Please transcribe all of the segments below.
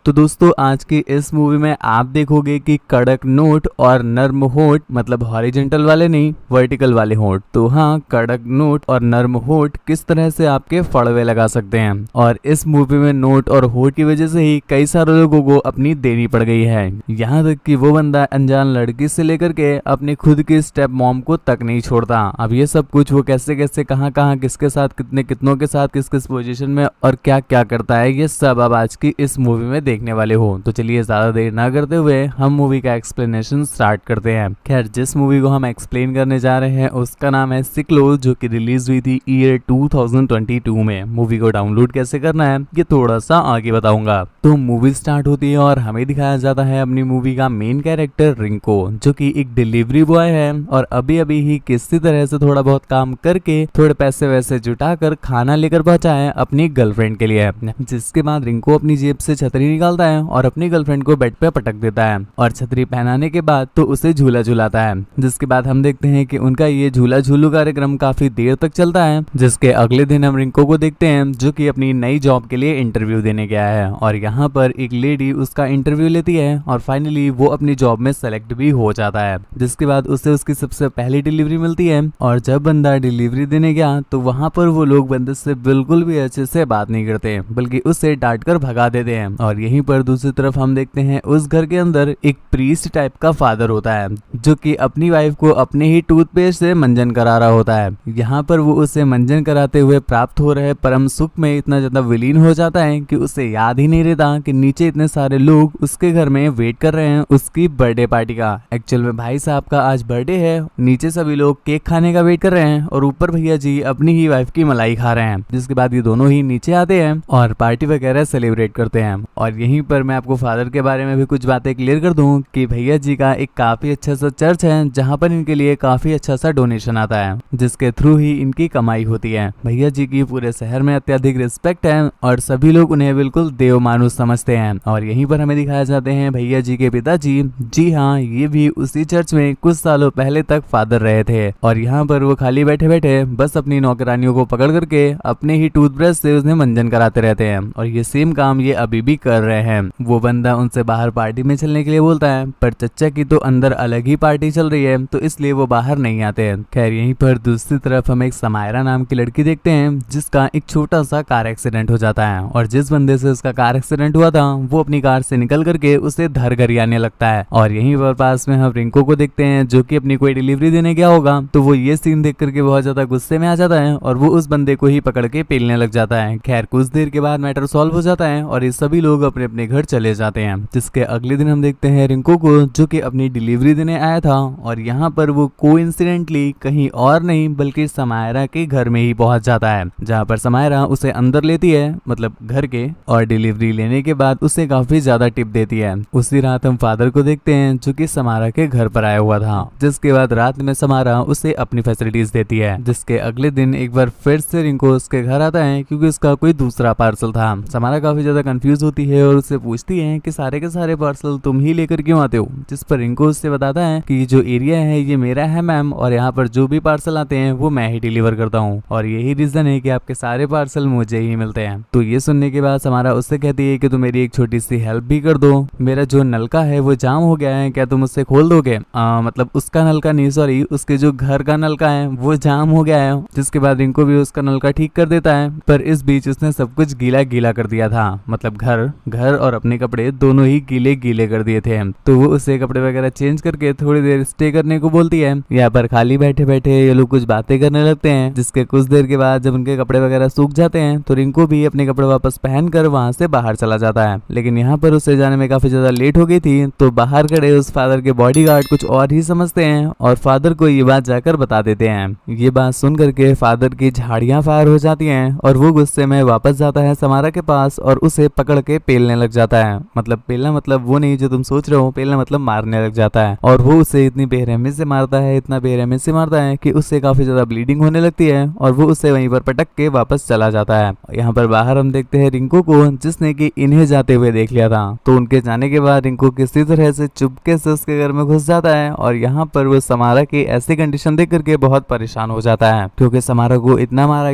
तो दोस्तों आज की इस मूवी में आप देखोगे कि कड़क नोट और नर्म होठ, मतलब हॉरिजॉन्टल वाले नहीं वर्टिकल वाले होठ। तो हाँ, कड़क नोट और नर्म होठ किस तरह से आपके फड़वे लगा सकते हैं। और इस मूवी में नोट और होठ की वजह से ही कई सारे लोगों को अपनी देनी पड़ गई है। यहाँ तक कि वो बंदा अनजान लड़की से लेकर के अपनी खुद की स्टेप मॉम को तक नहीं छोड़ता। अब ये सब कुछ वो कैसे कैसे कहाँ कहाँ किसके साथ कितने कितनों के साथ किस किस पोजीशन में और क्या क्या करता है, ये सब अब आज की इस मूवी में देखने वाले हो। तो चलिए ज्यादा देर ना करते हुए हम मूवी का एक्सप्लेनेशन स्टार्ट करते हैं। खैर, जिस मूवी को हम एक्सप्लेन करने जा रहे हैं उसका नाम है सिक्लो, जो कि रिलीज हुई थी ईयर 2022 में। मूवी को डाउनलोड कैसे करना है ये थोड़ा सा आगे बताऊंगा। तो मूवी स्टार्ट होती है और हमें दिखाया जाता है अपनी मूवी का मेन कैरेक्टर रिंको, जो कि एक डिलीवरी बॉय है और अभी अभी ही किसी तरह से थोड़ा बहुत काम करके थोड़े पैसे वैसे जुटा कर खाना लेकर पहुंचा है अपनी गर्लफ्रेंड के लिए। जिसके बाद रिंको अपनी जेब से छतरी निकालता है और अपनी गर्लफ्रेंड को बेड पे पटक देता है और छतरी पहनाने के बाद तो उसे झूला झूलाता है। जिसके बाद हम देखते हैं कि उनका ये झूला झूलू कार्यक्रम काफी देर तक चलता है। जिसके अगले दिन हम रिंको को देखते हैं जो कि अपनी नई जॉब के लिए इंटरव्यू देने गया है और यहाँ पर एक लेडी उसका इंटरव्यू लेती है और फाइनली वो अपनी जॉब में सेलेक्ट भी हो जाता है। जिसके बाद उसे उसकी सबसे पहली डिलीवरी मिलती है और जब बंदा डिलीवरी देने गया तो वहाँ पर वो लोग बंदे से बिल्कुल भी अच्छे से बात नहीं करते, बल्कि उससे डांट कर भगा देते हैं। और यहीं पर दूसरी तरफ हम देखते हैं उस घर के अंदर एक प्रीस्ट टाइप का फादर होता है जो कि अपनी वाइफ को अपने ही टूथपेस्ट से मंजन करा रहा होता है। यहाँ पर वो उसे मंजन कराते हुए प्राप्त हो रहे परम सुख में इतना ज्यादा विलीन हो जाता है कि उसे याद ही नहीं रहता कि नीचे इतने सारे लोग उसके घर में वेट कर रहे हैं उसकी बर्थडे पार्टी का। एक्चुअल में भाई साहब का आज बर्थडे है, नीचे सभी लोग केक खाने का वेट कर रहे हैं और ऊपर भैया जी अपनी ही वाइफ की मलाई खा रहे हैं। जिसके बाद ये दोनों ही नीचे आते हैं और पार्टी वगैरह सेलिब्रेट करते हैं। और यहीं पर मैं आपको फादर के बारे में भी कुछ बातें क्लियर कर दूं कि भैया जी का एक काफी अच्छा सा चर्च है जहां पर इनके लिए काफी अच्छा सा डोनेशन आता है, जिसके थ्रू ही इनकी कमाई होती है। भैया जी की पूरे शहर में अत्यधिक रिस्पेक्ट है और सभी लोग उन्हें बिल्कुल देव मानुष समझते हैं। और यहीं पर हमें दिखाया जाते हैं भैया जी के पिताजी, जी हाँ, ये भी उसी चर्च में कुछ सालों पहले तक फादर रहे थे और यहाँ पर वो खाली बैठे बैठे बस अपनी नौकरानियों को पकड़ करके अपने ही टूथब्रश से उन्हें मंजन कराते रहते हैं और ये सेम काम ये अभी भी कर रहे हैं। वो बंदा उनसे बाहर पार्टी में चलने के लिए बोलता है पर चच्चा की तो अंदर अलग ही पार्टी चल रही है तो इसलिए वो बाहर नहीं आते हैं। खैर, यहीं पर दूसरी तरफ हम एक समायरा नाम की लड़की देखते हैं जिसका एक छोटा सा कार एक्सीडेंट हो जाता है और जिस बंदे से उसका कार एक्सीडेंट हुआ था वो अपनी कार से निकल करके उसे धर गरियाने लगता है। और यहीं पर पास में हम रिंको को देखते हैं जो कि अपनी कोई डिलीवरी देने गया होगा, तो वो ये सीन देख करके बहुत ज्यादा गुस्से में आ जाता है और वो उस बंदे को ही पकड़ के पेलने लग जाता है। खैर, कुछ देर के बाद मैटर सॉल्व हो जाता है और ये सभी लोग अपने अपने घर चले जाते हैं। जिसके अगले दिन हम देखते हैं रिंको को जो कि अपनी डिलीवरी देने आया था और यहाँ पर वो कोइंसिडेंटली कहीं और नहीं बल्कि समायरा के घर में ही पहुंच जाता है, जहाँ पर समायरा उसे अंदर लेती है, मतलब घर के, और डिलीवरी लेने के बाद उसे काफी ज्यादा टिप देती है। उसी रात हम फादर को देखते हैं जो कि समायरा के घर पर आया हुआ था। जिसके बाद रात में समायरा उसे अपनी फैसिलिटीज देती है। जिसके अगले दिन एक बार फिर से रिंको उसके घर आता है क्योंकि उसका कोई दूसरा पार्सल था। समायरा काफी ज्यादा कंफ्यूज होती है और उससे पूछती है कि सारे के सारे पार्सल तुम ही लेकर क्यों आते हो। जिस पर रिंको उससे बताता है कि जो एरिया है ये मेरा है मैम, और यहाँ पर जो भी पार्सल आते हैं वो मैं ही डिलीवर करता हूँ और यही रीजन है कि आपके सारे पार्सल मुझे ही मिलते हैं। तो ये सुनने के बाद समायरा उससे कहती है कि तुम मेरी एक छोटी सी हेल्प भी कर दो, मेरा जो नलका है वो जाम हो गया है, क्या तुम उससे खोल दोगे। मतलब उसका नलका नहीं, सॉरी, उसके जो घर का नलका है वो जाम हो गया है। जिसके बाद रिंको भी उसका नलका ठीक कर देता है, पर इस बीच उसने सब कुछ गीला गीला कर दिया था, मतलब घर और अपने कपड़े दोनों ही गीले गीले कर दिए थे। तो वो उसे कपड़े वगैरह चेंज करके थोड़ी देर स्टे करने को बोलती है। यहाँ पर खाली बैठे बैठे ये लोग कुछ बातें करने लगते हैं। जिसके कुछ देर के बाद जब उनके कपड़े वगैरह सूख जाते हैं तो रिंको भी अपने कपड़े वापस पहनकर वहां से बाहर चला जाता है। लेकिन यहाँ पर उसे जाने में काफी ज्यादा लेट हो गई थी, तो बाहर खड़े उस फादर के बॉडीगार्ड कुछ और ही समझते हैं और फादर को ये बात जाकर बता देते हैं। ये बात सुन करके फादर की झाड़ियां फायर हो जाती हैं और वो गुस्से में वापस जाता है समायरा के पास और उसे पकड़ के पेलने लग जाता है। मतलब पेलना मतलब वो नहीं जो तुम सोच रहे हो, पेलना मतलब मारने लग जाता है। और वो उसे इतनी बेरहमी से मारता है, इतना बेरहमी से मारता है कि उससे काफी ज्यादा ब्लीडिंग होने लगती है और वो उसे वहीं पर पटक के वापस चला जाता है। यहाँ पर बाहर हम देखते हैं रिंको को जिसने कि इन्हें जाते हुए देख लिया था। तो उनके जाने के बाद रिंको किसी तरह से चुपके से उसके घर में घुस जाता है और यहाँ पर वो समायरा की ऐसी कंडीशन देख करके बहुत परेशान हो जाता है क्योंकि समायरा को इतना मारा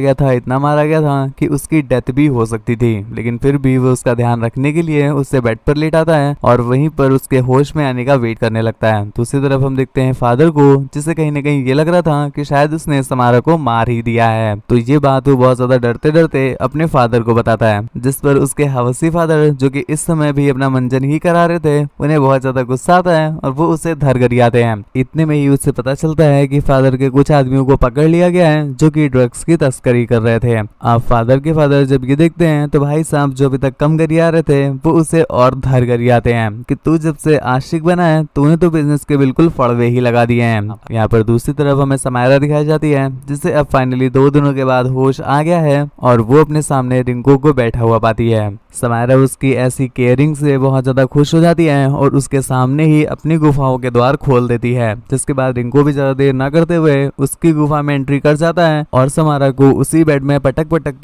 गया था कि उसकी डेथ भी हो सकती थी, लेकिन फिर भी वो उसका ध्यान रखने देखने के लिए उससे बेड पर लेटाता है और वहीं पर उसके होश में आने का वेट करने लगता है। दूसरी तरफ हम देखते हैं फादर को, जिसे कहीं ना कहीं ये लग रहा था कि शायद उसने समारा को मार ही दिया है। तो ये बात वो बहुत ज्यादा डरते डरते अपने फादर को बताता है, जिस पर उसके हवसी फादर, जो कि इस समय भी अपना मंजन ही करा रहे थे, उन्हें बहुत ज्यादा गुस्सा आता है और वो उसे धरगरियाते हैं। इतने में ही उससे पता चलता है कि फादर के कुछ आदमियों को पकड़ लिया गया है जो कि ड्रग्स की तस्करी कर रहे थे। अब फादर के फादर जब ये देखते हैं तो भाई साहब जो अभी तक कम गरिया रहे थे वो उसे और धरगरियाते हैं कि तू जब से आशिक बना है तूने तो बिजनेस के बिल्कुल फड़वे ही लगा दिए हैं। यहाँ पर दूसरी तरफ हमें समायरा दिखाई जाती है, जिसे अब फाइनली 2 दिनों के बाद होश आ गया है और वो अपने सामने रिंकू को बैठा हुआ पाती है। समायरा उसकी ऐसी केयरिंग से बहुत ज्यादा खुश हो जाती है और उसके सामने ही अपनी गुफाओं के द्वार खोल देती है, जिसके बाद रिंकू भी ज्यादा देर न करते हुए उसकी गुफा में एंट्री कर जाता है और समायरा को उसी बेड में पटक पटक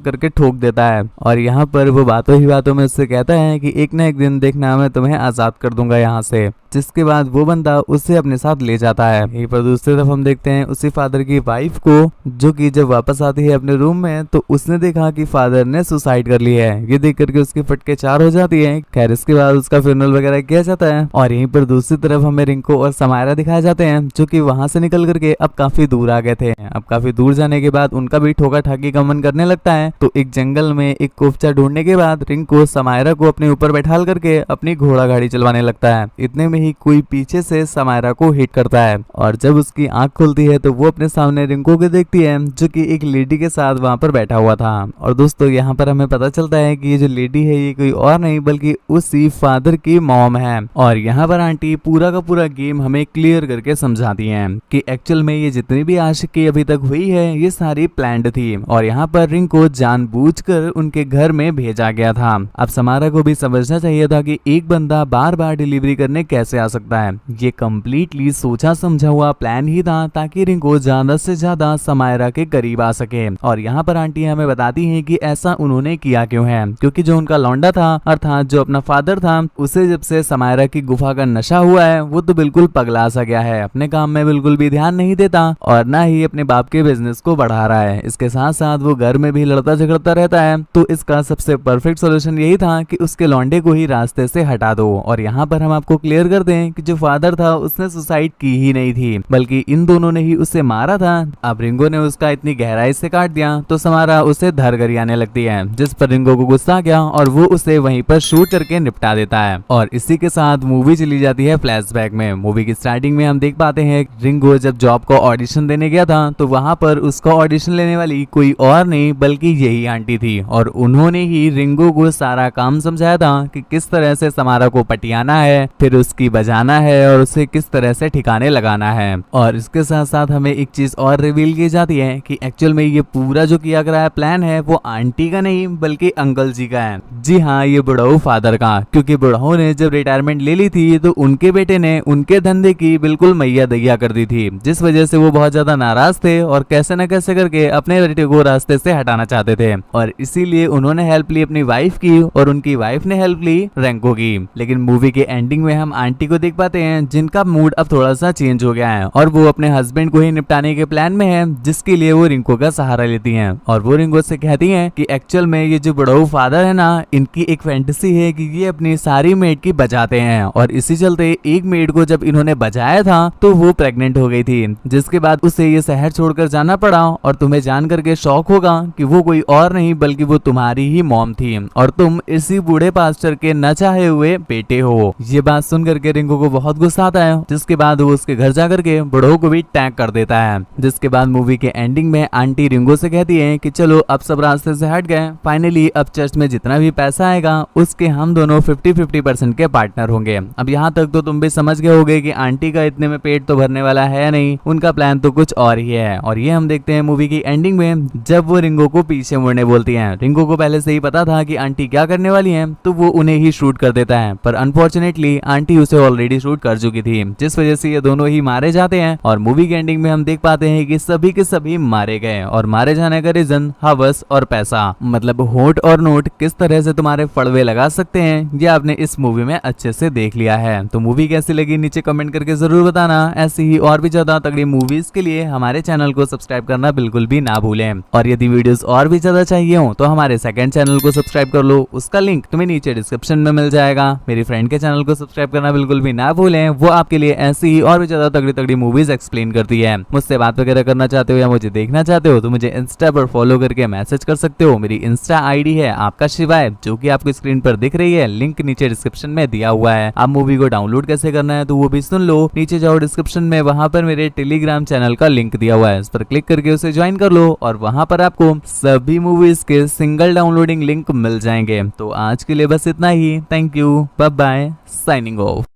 करके ठोक देता है। और यहाँ पर वो बातों ही बातों में उससे कहता है कि एक न एक दिन देखना मैं तुम्हें आजाद कर दूंगा यहाँ से, जिसके बाद वो बंदा उसे अपने साथ ले जाता है। यहीं पर दूसरी तरफ हम देखते हैं उसी फादर की वाइफ को, जो कि जब वापस आती है अपने रूम में तो उसने देखा कि फादर ने सुसाइड कर ली है। ये देख करके उसकी फटके 4 हो जाती है। खैर इसके बाद उसका फ्यूनरल वगैरह किया जाता है। और यहीं पर दूसरी तरफ हमें रिंकू और समायरा दिखाए जाते हैं, जो कि वहां से निकल करके अब काफी दूर आ गए थे। अब काफी दूर जाने के बाद उनका भी ठोका ठाकी का मन करने लगता है। तो एक जंगल में एक कोफ्ता ढूंढने के बाद रिंकू समायरा को अपने ऊपर बैठाल करके अपनी घोड़ा गाड़ी चलवाने लगता है। इतने में ही कोई पीछे से समायरा को हिट करता है और जब उसकी आंख खुलती है तो वो अपने सामने रिंकू को देखती है, जो कि एक लेडी के साथ वहां पर बैठा हुआ था। और दोस्तों यहाँ पर हमें पता चलता है कि ये जो लेडी है ये कोई और नहीं बल्कि उसी फादर की मॉम है। और यहाँ पर आंटी पूरा का पूरा गेम हमें क्लियर करके समझाती है कि एक्चुअल में ये जितनी भी आशिकी अभी तक हुई है ये सारी प्लान्ड थी और यहाँ पर रिंकू जानबूझकर उनके घर में भेजा गया था। अब समायरा को भी समझना चाहिए था कि एक बंदा बार बार डिलीवरी करने कैसे आ सकता है। ये कम्प्लीटली सोचा समझा हुआ प्लान ही था ताकि रिंकू ज्यादा से ज्यादा समायरा के करीब आ सके। और यहाँ पर आंटी हमें बताती हैं कि ऐसा उन्होंने किया क्यों है, क्योंकि जो उनका लौंडा था अर्थात जो अपना फादर था उसे जब से समायरा की गुफा का नशा हुआ है वो तो बिल्कुल पगला सा गया है, अपने काम में बिल्कुल भी ध्यान नहीं देता और ना ही अपने बाप के बिजनेस को बढ़ा रहा है। इसके साथ साथ वो घर में भी लड़ता झगड़ता रहता है। तो इसका सबसे परफेक्ट सोल्यूशन यही था कि उसके लौंडे को ही रास्ते से हटा दो। और यहाँ पर हम आपको क्लियर कर दें कि जो फादर था उसने सुसाइड की ही नहीं थी बल्कि इन दोनों ने ही उसे मारा था। अब रिंकू ने उसका इतनी गहराई से काट दिया तो समायरा उसे धरगरियाने लगती है, जिस पर रिंकू को गुस्सा आ गया और वो उसे वहीं पर शूट करके निपटा देता है। और इसी के साथ मूवी चली जाती है फ्लैशबैक में। मूवी की स्टार्टिंग में हम देख पाते हैं रिंकू जब जॉब को ऑडिशन देने गया था तो वहां पर उसका ऑडिशन लेने वाली कोई और नहीं बल्कि यही आंटी थी और उन्होंने ही रिंकू को सारा काम समझाया था कि किस तरह से समायरा को पटियाना है, फिर उसकी बजाना है और उसे किस तरह से ठिकाने लगाना है। और इसके साथ साथ हमें एक चीज और रिवील की जाती है कि एक्चुअल में ये पूरा जो किया गया प्लान है वो आंटी का नहीं बल्कि अंकल जी का है। जी हाँ, ये बुढ़ऊ फादर का, क्योंकि बुढ़ऊ ने जब रिटायरमेंट ले ली थी तो उनके बेटे ने उनके धंधे की बिल्कुल मैया दैया कर दी थी, जिस वजह से वो बहुत ज्यादा नाराज थे और कैसे न कैसे करके अपने बेटे को रास्ते से हटाना चाहते थे। और इसीलिए उन्होंने हेल्प ली अपनी वाइफ की और उनकी वाइफ ने हेल्प ली रिंकू की। लेकिन मूवी के एंडिंग में हम आंटी को देख पाते हैं जिनका मूड अब थोड़ा सा चेंज हो गया है और वो अपने हस्बैंड को ही निपटाने के प्लान में है, जिसके लिए वो रिंकू का सहारा लेती हैं। और वो रिंकू से कहती हैं कि एक्चुअल में ये जो बुढ़ऊ फादर है ना, इनकी एक फैंटेसी है कि ये अपनी सारी मेड की बजाते हैं और इसी चलते एक मेड को जब इन्होंने बजाया था तो वो प्रेग्नेंट हो गई थी, जिसके बाद उसे ये शहर छोड़कर जाना पड़ा। और तुम्हें जान करके शौक होगा कि वो कोई और नहीं बल्कि वो तुम्हारी ही मॉम थी और तुम इसी बूढ़े पास्टर के न चाहे हुए बेटे हो। ये बात सुन करके रिंकू को बहुत गुस्सा आता है, जिसके बाद वो उसके घर जा करके बुढ़ऊ को भी टैग कर देता है। जिसके बाद मूवी के एंडिंग में आंटी रिंकू से कहती है कि चलो अब सब रास्ते से हट गए, फाइनली अब चर्च में जितना भी पैसा आएगा उसके हम दोनों 50-50% के पार्टनर होंगे। अब यहाँ तक तो तुम भी समझ गए होगे कि आंटी का इतने में पेट तो भरने वाला है नहीं, उनका प्लान तो कुछ और ही है। और ये हम देखते हैं मूवी की एंडिंग में जब वो रिंकू को पीछे मुड़ने बोलती है। रिंकू को पहले से ही पता था कि आंटी क्या करने वाली है तो वो उन्हें ही शूट कर देता है, पर अनफॉर्चुनेटली आंटी उसे से ऑलरेडी शूट कर चुकी थी, जिस वजह से ये दोनों ही मारे जाते हैं और मूवी के एंडिंग में हम देख पाते हैं कि सभी के सभी मारे गए और मारे जाने का रीजन हवस और पैसा। मतलब होठ और नोट किस तरह से तुम्हारे फड़वे लगा सकते हैं ये आपने इस मूवी में अच्छे से देख लिया है। तो मूवी कैसी लगी नीचे कमेंट करके जरूर बताना। ऐसी ही और भी ज्यादा तगड़ी मूवीज के लिए हमारे चैनल को सब्सक्राइब करना बिल्कुल भी ना भूलें। और यदि वीडियोस और भी ज्यादा चाहिए हो तो हमारे सेकंड चैनल को सब्सक्राइब कर लो, उसका लिंक तुम्हें नीचे डिस्क्रिप्शन में मिल जाएगा। मेरी फ्रेंड के चैनल को सब्सक्राइब करना बिल्कुल भी ना भूलें, वो आपके लिए ऐसी ही और भी ज्यादा तगड़ी तगड़ी मूवीज एक्सप्लेन करती है। मुझसे बात वगैरह करना चाहते हो या मुझे देखना चाहते हो तो मुझे इंस्टा पर फॉलो करके मैसेज कर सकते हो। मेरी इंस्टा आईडी है आपका शिवाय, जो कि आपको स्क्रीन पर दिख रही है, लिंक नीचे डिस्क्रिप्शन में दिया हुआ है। आप मूवी को डाउनलोड कैसे करना है तो वो भी सुन लो, नीचे जाओ डिस्क्रिप्शन में, वहां पर मेरे टेलीग्राम चैनल का लिंक दिया हुआ है, उस पर क्लिक करके उसे ज्वाइन कर लो और वहां पर आपको सभी मूवीज के सिंगल डाउनलोडिंग लिंक मिल जाएंगे। तो आज के लिए बस इतना ही। Thank you, bye bye, signing of.